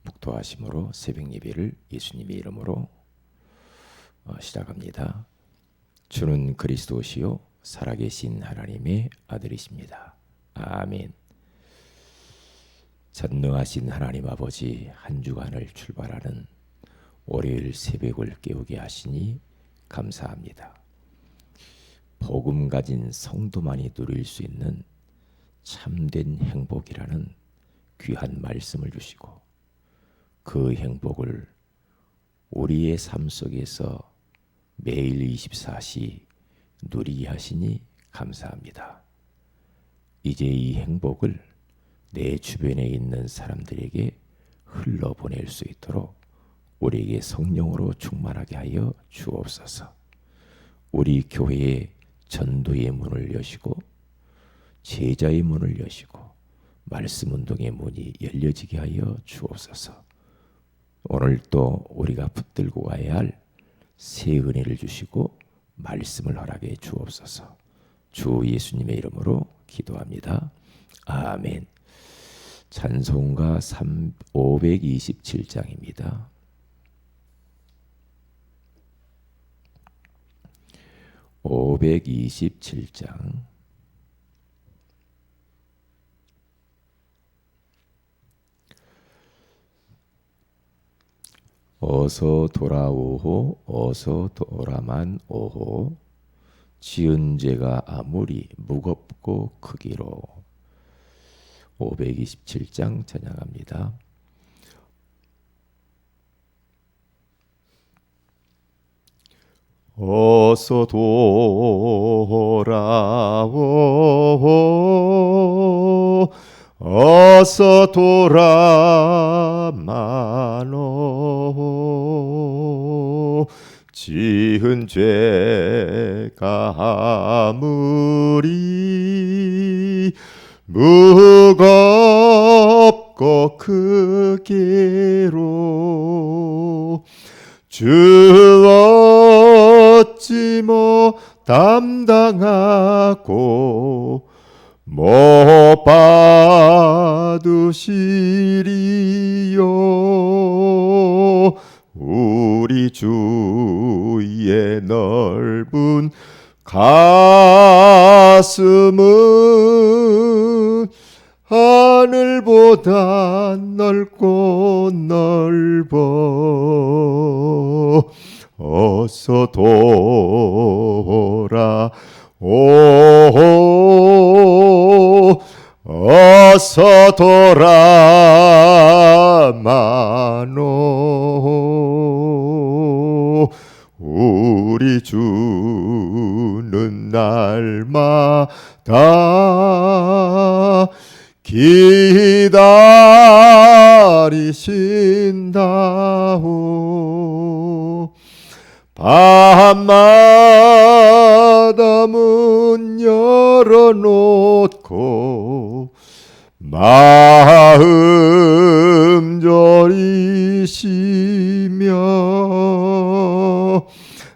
묵도하심으로 새벽 예배를 예수님의 이름으로 시작합니다. 주는 그리스도시요 살아계신 하나님의 아들이십니다. 아멘. 전능하신 하나님 아버지, 한 주간을 출발하는 월요일 새벽을 깨우게 하시니 감사합니다. 복음 가진 성도만이 누릴 수 있는 참된 행복이라는 귀한 말씀을 주시고 그 행복을 우리의 삶 속에서 매일 24시 누리게 하시니 감사합니다. 이제 이 행복을 내 주변에 있는 사람들에게 흘러보낼 수 있도록 우리에게 성령으로 충만하게 하여 주옵소서. 우리 교회의 전도의 문을 여시고 제자의 문을 여시고 말씀 운동의 문이 열려지게 하여 주옵소서. 오늘 또 우리가 붙들고 가야 할 새 은혜를 주시고 말씀을 허락해 주옵소서. 주 예수님의 이름으로 기도합니다. 아멘. 찬송가 527장입니다. 527장. 어서 돌아오호, 어서 돌아만 오호. 지은 죄가 아무리 무겁고 크기로. 527장 찬양합니다. 어서 돌아오호, 어서 돌아만 오호. 지은 죄가 아무리 무겁고 크기로 주 어찌 못 담당하고 못 받으시리요. 우리 주의 넓은 가슴은 하늘보다 넓고 넓어. 어서 돌아오호, 어서 돌아만 오호. 우리 주는 날마다 기다리신다오. 밤마다 문 열어놓고 마음 졸이시며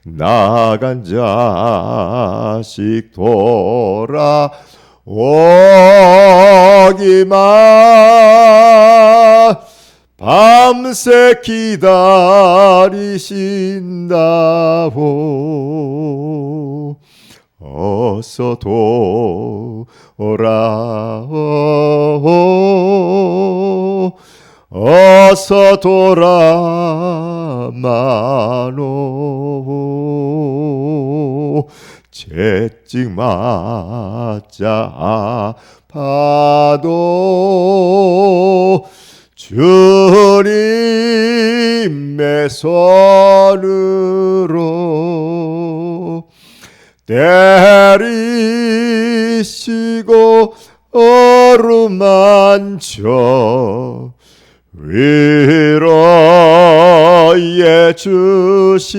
나간 자식 돌아오기만 밤새 기다리신다오. 어서 돌아오호, 어서 돌아만 오호. 채찍 맞자 아파도 주님의 손으로 때리시고 어루만져 위로해 주시는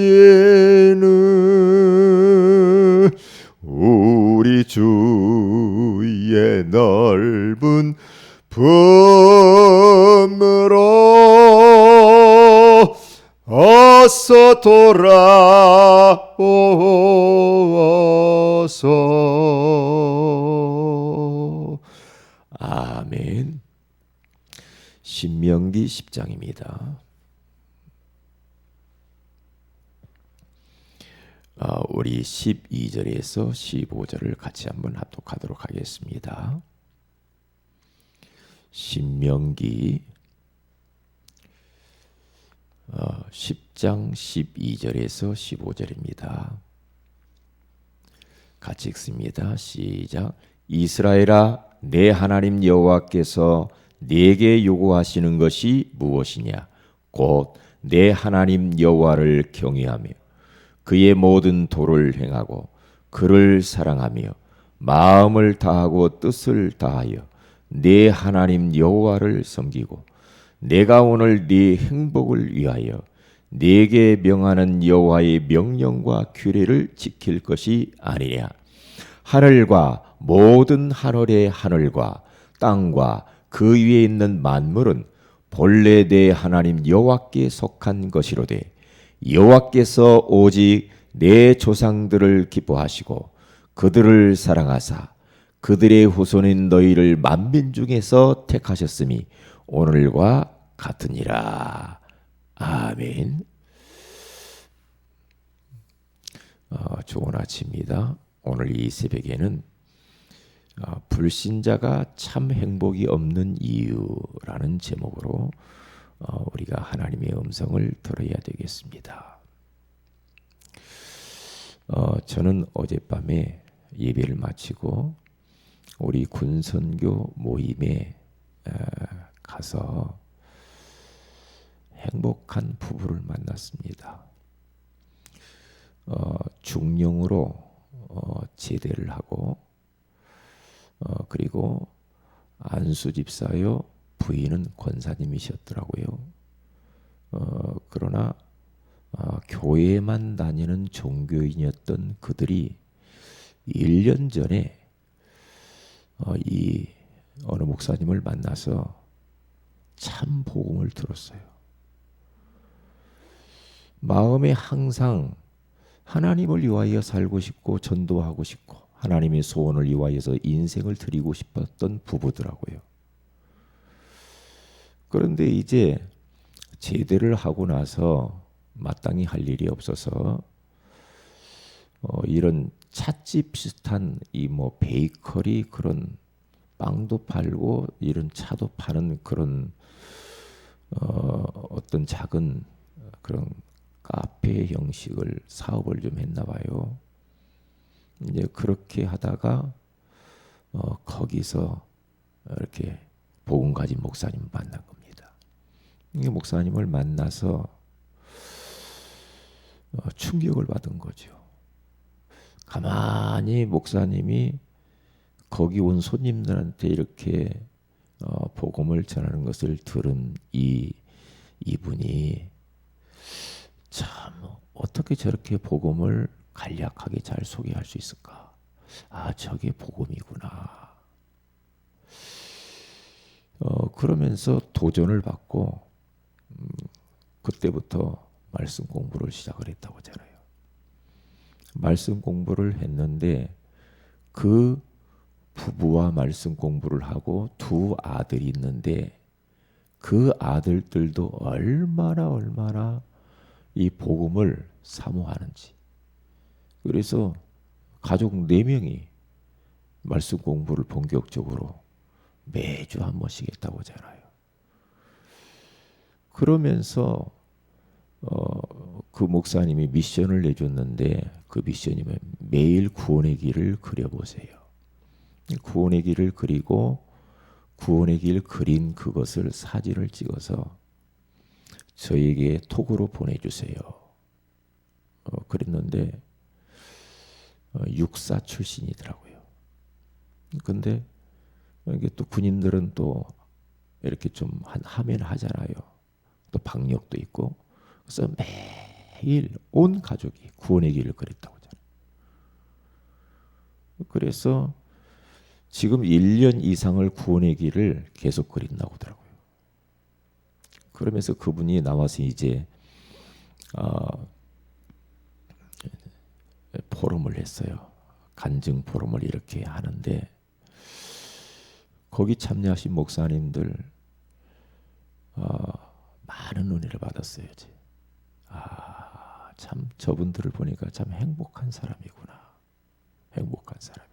우리 주의 넓은 품으로 어서 돌아오소. 아멘. 신명기 10장입니다. 우리 12절에서 15절을 같이 한번 합독하도록 하겠습니다. 신명기 10장 12절에서 15절입니다. 같이 읽습니다. 시작. 이스라엘아, 내 하나님 여호와께서 네게 요구하시는 것이 무엇이냐? 곧 내 하나님 여호와를 경외하며 그의 모든 도를 행하고 그를 사랑하며 마음을 다하고 뜻을 다하여 네 하나님 여호와를 섬기고 내가 오늘 네 행복을 위하여 네게 명하는 여호와의 명령과 규례를 지킬 것이 아니냐. 하늘과 모든 하늘의 하늘과 땅과 그 위에 있는 만물은 본래 내 하나님 여호와께 속한 것이로되 여호와께서 오직 내 조상들을 기뻐하시고 그들을 사랑하사 그들의 후손인 너희를 만민 중에서 택하셨음이 오늘과 같으니라. 아멘. 좋은 아침입니다. 오늘 이 새벽에는 불신자가 참 행복이 없는 이유라는 제목으로 우리가 하나님의 음성을 들어야 되겠습니다. 저는 어젯밤에 예배를 마치고 우리 군선교 모임에 가서 행복한 부부를 만났습니다. 중령으로 제대를 하고 그리고 안수 집사요 부인은 권사님이셨더라고요. 그러나 교회만 다니는 종교인이었던 그들이 1년 전에 이 어느 목사님을 만나서 참 복음을 들었어요. 마음에 항상 하나님을 위하여 살고 싶고 전도하고 싶고 하나님의 소원을 위하여서 인생을 드리고 싶었던 부부더라고요. 그런데 이제 제대를 하고 나서 마땅히 할 일이 없어서 이런 찻집 비슷한 이 뭐 베이커리 그런 빵도 팔고 이런 차도 파는 그런 어떤 작은 그런 카페 형식을 사업을 좀 했나 봐요. 이제 그렇게 하다가 거기서 이렇게 복음 가진 목사님을 만난 겁니다. 이 목사님을 만나서 충격을 받은 거죠. 가만히 목사님이 거기 온 손님들한테 이렇게 복음을 전하는 것을 들은 이분이 참 어떻게 저렇게 복음을 간략하게 잘 소개할 수 있을까? 저게 복음이구나. 그러면서 도전을 받고 그때부터 말씀 공부를 시작을 했다고 하잖아요. 말씀 공부를 했는데 그 부부와 말씀 공부를 하고 두 아들이 있는데 그 아들들도 얼마나 이 복음을 사모하는지. 그래서 가족 4명이 말씀 공부를 본격적으로 매주 한 번씩 했다고 하잖아요. 그러면서 그 목사님이 미션을 내줬는데 그 미션이면 매일 구원의 길을 그려보세요. 구원의 길을 그리고 구원의 길 그린 그것을 사진을 찍어서 저에게 톡으로 보내주세요. 그랬는데 육사 출신이더라고요. 근데 이게 또 군인들은 또 이렇게 좀 하면 하잖아요. 또 박력도 있고. 그래서 매일 온 가족이 구원의 길을 그렸다고 하잖아요. 그래서 지금 1년 이상을 구원의 길을 계속 그린다고 하더라고요. 그러면서 그분이 나와서 이제 포럼을 했어요. 간증 포럼을 이렇게 하는데 거기 참여하신 목사님들 많은 은혜를 받았어요. 참 저분들을 보니까 참 행복한 사람이구나. 행복한 사람이.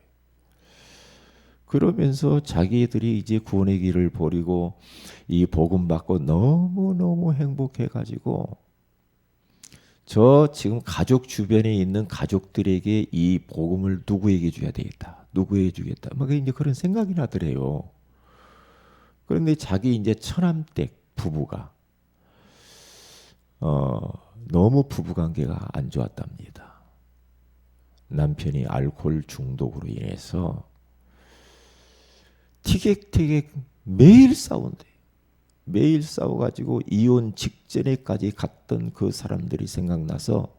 그러면서 자기들이 이제 구원의 길을 버리고 이 복음 받고 너무너무 행복해가지고 저 지금 가족 주변에 있는 가족들에게 이 복음을 누구에게 줘야 되겠다. 누구에게 주겠다. 막 이제 그런 생각이 나더래요. 그런데 자기 이제 처남댁 부부가 너무 부부 관계가 안 좋았답니다. 남편이 알코올 중독으로 인해서 티격태격 매일 싸운대. 매일 싸워가지고 이혼 직전에까지 갔던 그 사람들이 생각나서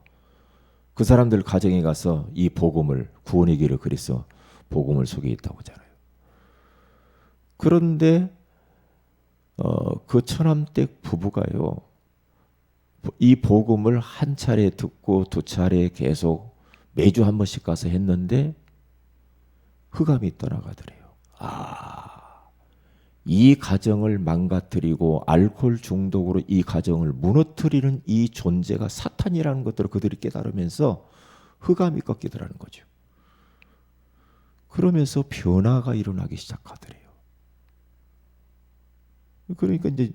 그 사람들 가정에 가서 이 복음을 구원의 길을 그래서 복음을 소개했다고 하잖아요. 그런데 그 처남댁 부부가요. 이 복음을 한 차례 듣고 두 차례 계속 매주 한 번씩 가서 했는데 흑암이 떠나가더래요. 이 가정을 망가뜨리고 알코올 중독으로 이 가정을 무너뜨리는 이 존재가 사탄이라는 것들을 그들이 깨달으면서 흑암이 꺾이더라는 거죠. 그러면서 변화가 일어나기 시작하더래요. 그러니까 이제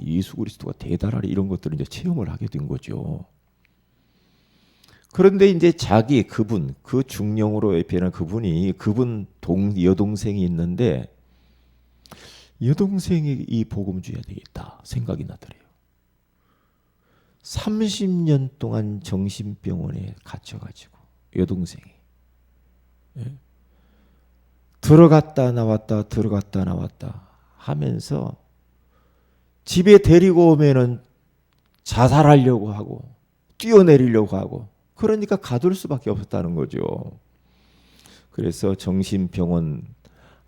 예수 그리스도가 대단하리 이런 것들을 이제 체험을 하게 된 거죠. 그런데 이제 그 중령으로 변한 그분 여동생이 있는데 여동생이 이 복음 줘야 되겠다 생각이 나더래요. 30년 동안 정신병원에 갇혀가지고 여동생이 들어갔다 나왔다 하면서 집에 데리고 오면은 자살하려고 하고 뛰어내리려고 하고 그러니까 가둘 수밖에 없었다는 거죠. 그래서 정신병원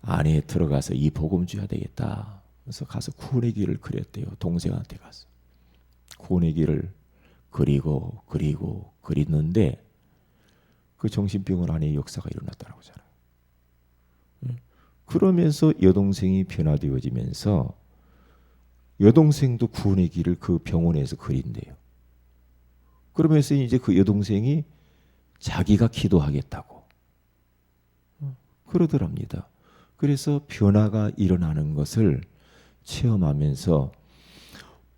안에 들어가서 이 복음 줘야 되겠다. 그래서 가서 구원의 길을 그렸대요. 동생한테 가서. 구원의 길을 그리는데 그 정신병원 안에 역사가 일어났다고 하잖아요. 그러면서 여동생이 변화되어지면서 여동생도 구원의 길을 그 병원에서 그린대요. 그러면서 이제 그 여동생이 자기가 기도하겠다고 그러더랍니다. 그래서 변화가 일어나는 것을 체험하면서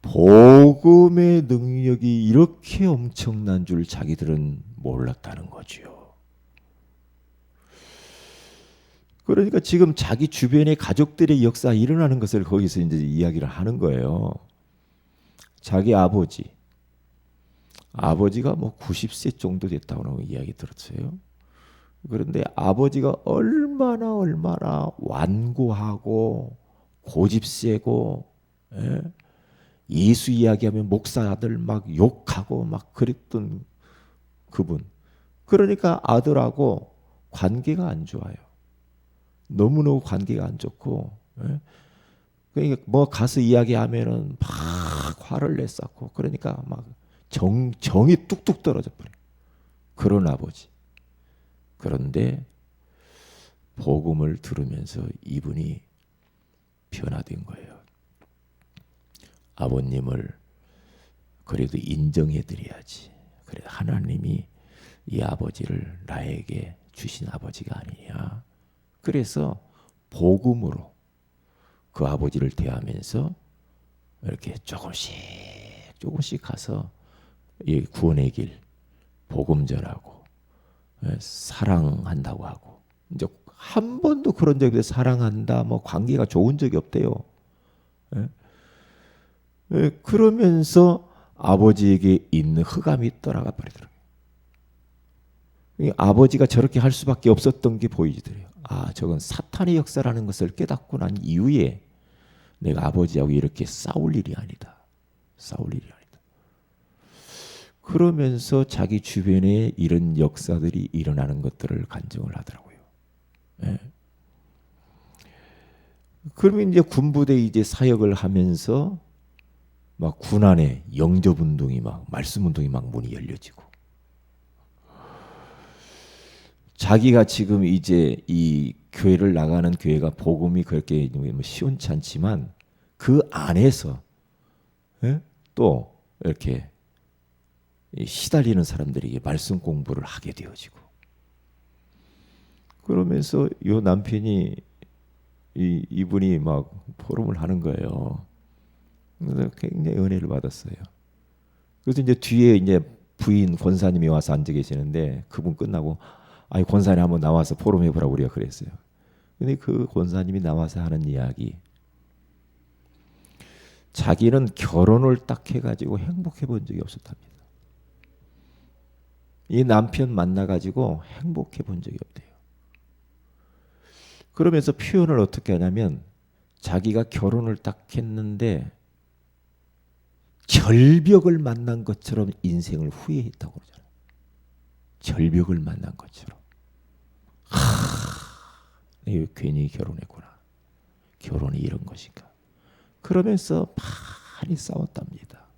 복음의 능력이 이렇게 엄청난 줄 자기들은 몰랐다는 거죠. 그러니까 지금 자기 주변의 가족들의 역사가 일어나는 것을 거기서 이제 이야기를 하는 거예요. 자기 아버지가 90세 정도 됐다고 이야기 들었어요. 그런데 아버지가 얼마나 완고하고 고집세고 예수 이야기하면 목사들 막 욕하고 막 그랬던 그분. 그러니까 아들하고 관계가 안 좋아요. 너무너무 관계가 안 좋고 그러니까 가서 이야기하면은 막 화를 냈었고 그러니까 막 정이 뚝뚝 떨어져 버려요. 그런 아버지. 그런데 복음을 들으면서 이분이 변화된 거예요. 아버님을 그래도 인정해 드려야지. 그래 하나님이 이 아버지를 나에게 주신 아버지가 아니냐. 그래서 복음으로 그 아버지를 대하면서 이렇게 조금씩 가서 이 구원의 길 복음 전하고 사랑한다고 하고 이제 한 번도 그런 적이 없어요. 사랑한다 관계가 좋은 적이 없대요. 그러면서 아버지에게 있는 흑암이 떠나가 버리더라고요. 아버지가 저렇게 할 수밖에 없었던 게 보이더래요. 저건 사탄의 역사라는 것을 깨닫고 난 이후에 내가 아버지하고 이렇게 싸울 일이 아니다. 그러면서 자기 주변에 이런 역사들이 일어나는 것들을 간증을 하더라고요. 그러면 이제 군부대 이제 사역을 하면서 막 군안에 영접 운동이 말씀 운동이 문이 열려지고 자기가 지금 이제 이 교회를 나가는 교회가 복음이 그렇게 시원치 않지만 그 안에서 또 이렇게 시달리는 사람들에게 말씀 공부를 하게 되어지고, 그러면서 이 남편이 이분이 막 포럼을 하는 거예요. 그래서 굉장히 은혜를 받았어요. 그래서 이제 뒤에 이제 부인 권사님이 와서 앉아 계시는데, 그분 끝나고 아이 권사님 한번 나와서 포럼 해보라고 우리가 그랬어요. 근데 그 권사님이 나와서 하는 이야기, 자기는 결혼을 딱 해가지고 행복해 본 적이 없었답니다. 이 남편 만나가지고 행복해 본 적이 없대요. 그러면서 표현을 어떻게 하냐면, 자기가 결혼을 딱 했는데 절벽을 만난 것처럼 인생을 후회했다고 그러잖아요. 절벽을 만난 것처럼. 내가 괜히 결혼했구나. 결혼이 이런 것인가. 그러면서 많이 싸웠답니다.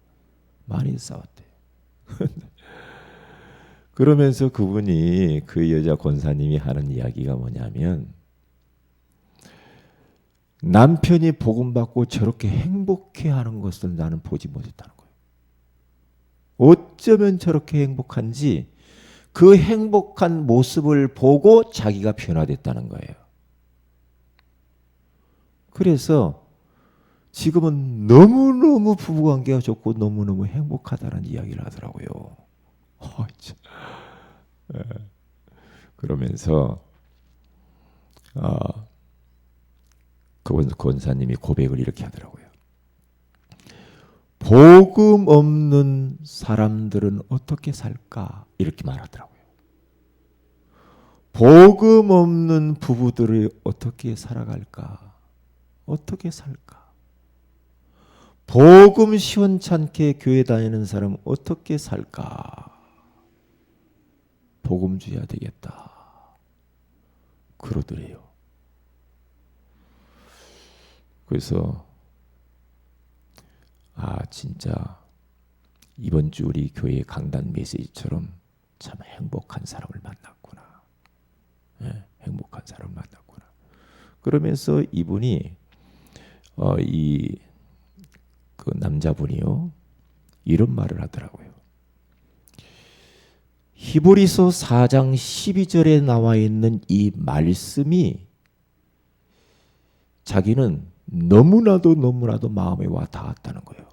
많이 싸웠대요. 그러면서 그분이, 그 여자 권사님이 하는 이야기가 뭐냐면, 남편이 복음 받고 저렇게 행복해하는 것을 나는 보지 못했다는 거예요. 어쩌면 저렇게 행복한지 그 행복한 모습을 보고 자기가 변화됐다는 거예요. 그래서 지금은 너무너무 부부관계가 좋고 너무너무 행복하다는 이야기를 하더라고요. 그러면서 그 권사님이 고백을 이렇게 하더라고요. 복음 없는 사람들은 어떻게 살까? 이렇게 말하더라고요. 복음 없는 부부들이 어떻게 살아갈까? 어떻게 살까? 복음 시원찮게 교회 다니는 사람은 어떻게 살까? 복음 줘야 되겠다. 그러더래요. 그래서 진짜 이번 주 우리 교회 강단 메시지처럼 참 행복한 사람을 만났구나. 행복한 사람을 만났구나. 그러면서 이분이 그 남자분이요, 이런 말을 하더라고요. 히브리서 4장 12절에 나와 있는 이 말씀이 자기는 너무나도 마음에 와 닿았다는 거예요.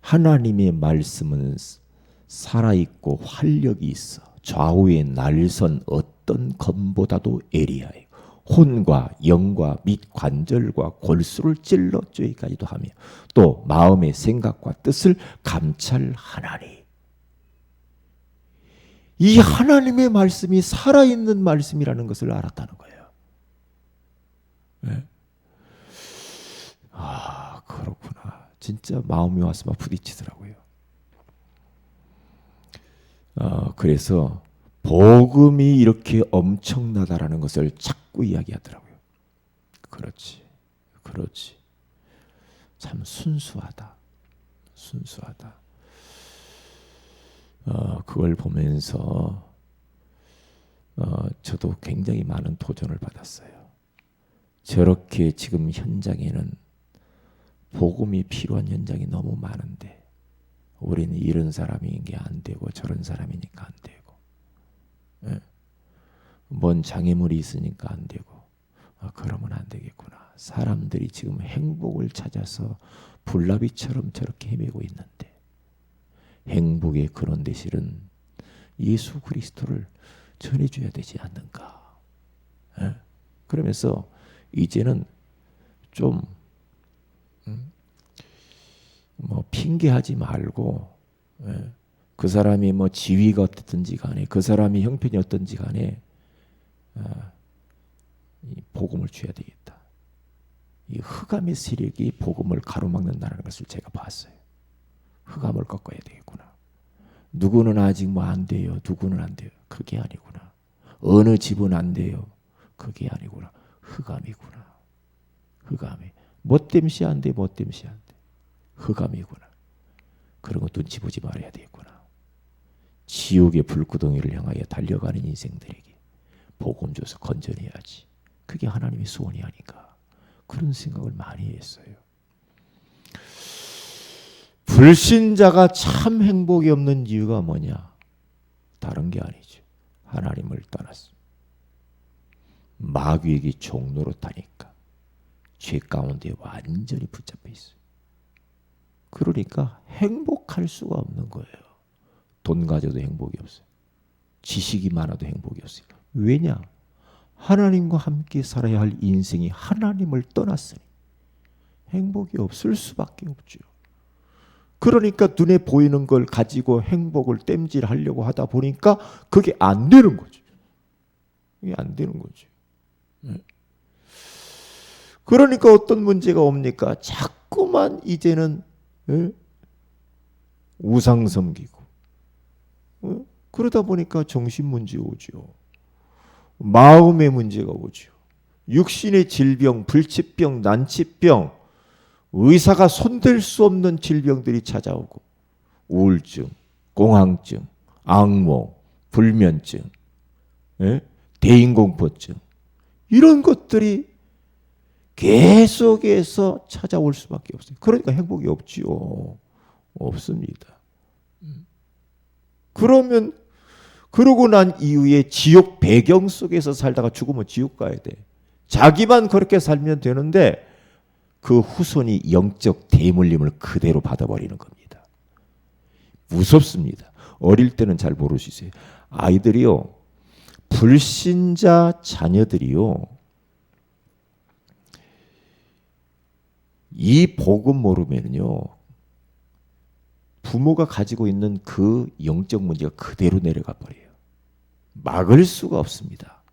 하나님의 말씀은 살아있고 활력이 있어 좌우의 날선 어떤 검보다도 예리하여 혼과 영과 및 관절과 골수를 찔러 쪼이까지도 하며 또 마음의 생각과 뜻을 감찰하나니. 이 하나님의 말씀이 살아있는 말씀이라는 것을 알았다는 거예요. 네? 그렇구나. 진짜 마음이 와서 막 부딪히더라고요. 그래서 복음이 이렇게 엄청나다라는 것을 자꾸 이야기하더라고요. 그렇지. 참 순수하다. 그걸 보면서 저도 굉장히 많은 도전을 받았어요. 저렇게 지금 현장에는 복음이 필요한 현장이 너무 많은데 우리는 이런 사람인 게 안 되고 저런 사람이니까 안 되고, 뭔 장애물이 있으니까 안 되고, 그러면 안 되겠구나. 사람들이 지금 행복을 찾아서 불나비처럼 저렇게 헤매고 있는데 행복의 근원 되시는 예수 그리스도를 전해줘야 되지 않는가. 그러면서 이제는 좀 핑계하지 말고, 그 사람이 지위가 어떻든지 간에 그 사람이 형편이 어떤지 간에 이 복음을 줘야 되겠다. 이 흑암의 세력이 복음을 가로막는다는 것을 제가 봤어요. 흑암을 꺾어야 되겠구나. 누구는 아직 안 돼요. 누구는 안 돼요. 그게 아니구나. 어느 집은 안 돼요. 그게 아니구나. 흑암이구나. 흑암이. 뭐 때문에 안 돼. 흑암이구나. 그런 거 눈치 보지 말아야 되겠구나. 지옥의 불구덩이를 향하여 달려가는 인생들에게 복음 줘서 건져내야지. 그게 하나님의 소원이 아닌가. 그런 생각을 많이 했어요. 불신자가 참 행복이 없는 이유가 뭐냐? 다른 게 아니죠. 하나님을 떠났습니다. 마귀에게 종노릇하니까 죄 가운데 완전히 붙잡혀 있어요. 그러니까 행복할 수가 없는 거예요. 돈 가져도 행복이 없어요. 지식이 많아도 행복이 없어요. 왜냐? 하나님과 함께 살아야 할 인생이 하나님을 떠났으니 행복이 없을 수밖에 없죠. 그러니까 눈에 보이는 걸 가지고 행복을 땜질하려고 하다 보니까 그게 안 되는 거죠. 이게 안 되는 거죠. 그러니까 어떤 문제가 옵니까? 자꾸만 이제는 우상 섬기고 그러다 보니까 정신 문제 오죠. 마음의 문제가 오죠. 육신의 질병, 불치병, 난치병, 의사가 손댈 수 없는 질병들이 찾아오고 우울증, 공황증, 악몽, 불면증, 대인공포증 이런 것들이 계속해서 찾아올 수밖에 없어요. 그러니까 행복이 없지요. 없습니다. 그러면 그러고 난 이후에 지옥 배경 속에서 살다가 죽으면 지옥 가야 돼. 자기만 그렇게 살면 되는데 그 후손이 영적 대물림을 그대로 받아버리는 겁니다. 무섭습니다. 어릴 때는 잘 모를 수 있어요. 아이들이요. 불신자 자녀들이요. 이 복음 모르면요. 부모가 가지고 있는 그 영적 문제가 그대로 내려가 버려요. 막을 수가 없습니다.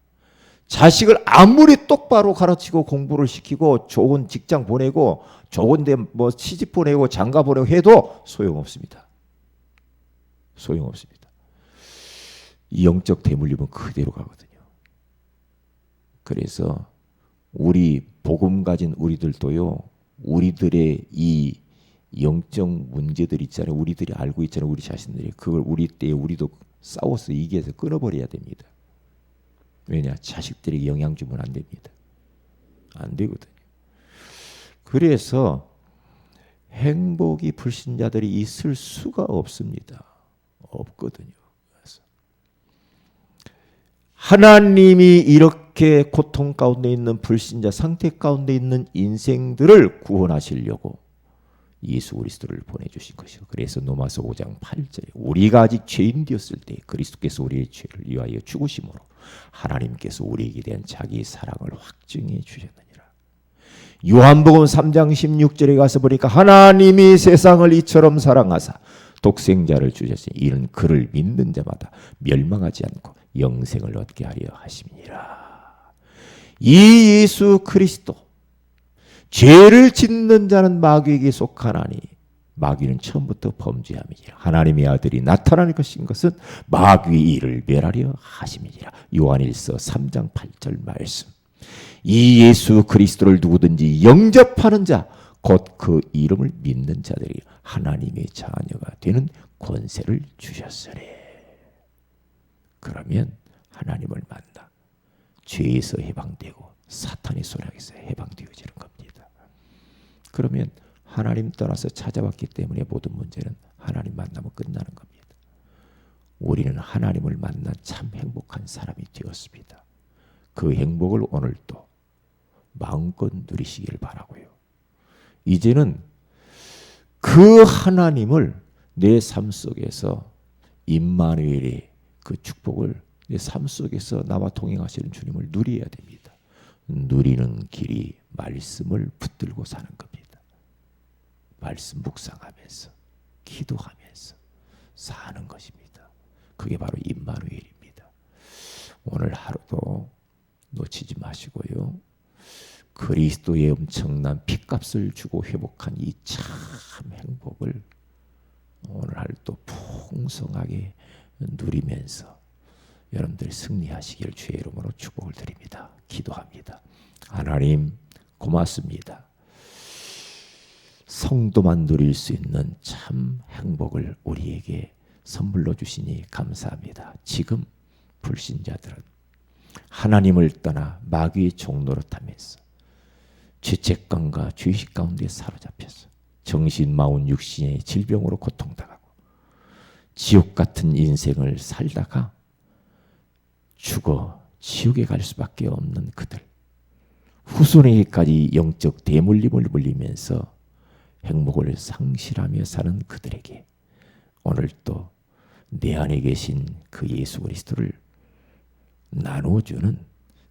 자식을 아무리 똑바로 가르치고 공부를 시키고 좋은 직장 보내고 좋은 데 뭐 시집 보내고 장가 보내고 해도 소용없습니다. 소용없습니다. 이 영적 대물림은 그대로 가거든요. 그래서 우리 복음 가진 우리들도요. 우리들의 이 영적 문제들 있잖아요. 우리들이 알고 있잖아요. 우리 자신들이. 그걸 우리 때에 우리도 싸워서 이겨서 끊어버려야 됩니다. 왜냐? 자식들에게 영향 주면 안 됩니다. 안 되거든요. 그래서 행복이 불신자들이 있을 수가 없습니다. 없거든요. 그래서 하나님이 이렇게 고통 가운데 있는 불신자 상태 가운데 있는 인생들을 구원하시려고 예수 그리스도를 보내주신 것이고, 그래서 로마서 5장 8절에 우리가 아직 죄인 되었을 때 그리스도께서 우리의 죄를 위하여 죽으심으로 하나님께서 우리에게 대한 자기 사랑을 확증해 주셨느니라. 요한복음 3장 16절에 가서 보니까 하나님이 세상을 이처럼 사랑하사 독생자를 주셨으니 이는 그를 믿는 자마다 멸망하지 않고 영생을 얻게 하려 하심이니라. 이 예수 그리스도, 죄를 짓는 자는 마귀에게 속하나니 마귀는 처음부터 범죄함이니라. 하나님의 아들이 나타나는 것인 것은 마귀의 일을 멸하려 하심이니라. 요한일서 3장 8절 말씀. 이 예수 그리스도를 누구든지 영접하는 자, 곧 그 이름을 믿는 자들이 하나님의 자녀가 되는 권세를 주셨으니. 그러면 하나님을 만나 죄에서 해방되고 사탄의 소략에서 해방되어지는 겁니다. 그러면 하나님 떠나서 찾아왔기 때문에 모든 문제는 하나님 만나면 끝나는 겁니다. 우리는 하나님을 만난 참 행복한 사람이 되었습니다. 그 행복을 오늘도 마음껏 누리시길 바라고요. 이제는 그 하나님을 내 삶 속에서 임마누엘의 그 축복을 내 삶 속에서 나와 동행하시는 주님을 누려야 됩니다. 누리는 길이 말씀을 붙들고 사는 겁니다. 말씀 묵상하면서 기도하면서 사는 것입니다. 그게 바로 임마누엘입니다. 오늘 하루도 놓치지 마시고요. 그리스도의 엄청난 핏값을 주고 회복한 이 참 행복을 오늘 하루도 풍성하게 누리면서 여러분들이 승리하시길 주의 이름으로 축복을 드립니다. 기도합니다. 하나님 고맙습니다. 성도만 누릴 수 있는 참 행복을 우리에게 선물로 주시니 감사합니다. 지금 불신자들은 하나님을 떠나 마귀의 종노릇하면서 죄책감과 죄의식 가운데 사로잡혀서 정신, 마음, 육신의 질병으로 고통당하고 지옥 같은 인생을 살다가 죽어 지옥에 갈 수밖에 없는 그들, 후손에게까지 영적 대물림을 물리면서 행복을 상실하며 사는 그들에게 오늘 또 내 안에 계신 그 예수 그리스도를 나누어주는,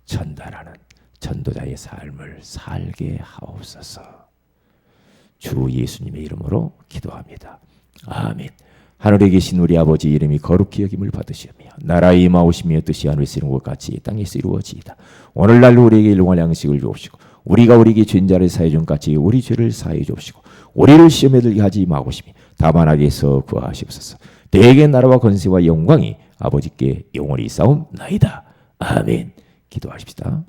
전달하는 전도자의 삶을 살게 하옵소서. 주 예수님의 이름으로 기도합니다. 아멘. 하늘에 계신 우리 아버지 이름이 거룩히 여김을 받으시며 나라의 임하오시며 뜻이 하늘에서 이룬 것 같이 땅에서 이루어지이다. 오늘날 우리에게 일용할 양식을 주옵시고 우리가 우리에게 죄인자를 사해 준 같이 우리 죄를 사해 주옵시고 우리를 시험에 들게 하지 마옵시며 다만 악에서 구하시옵소서. 대개 나라와 권세와 영광이 아버지께 영원히 싸움나이다. 아멘. 기도하십시다.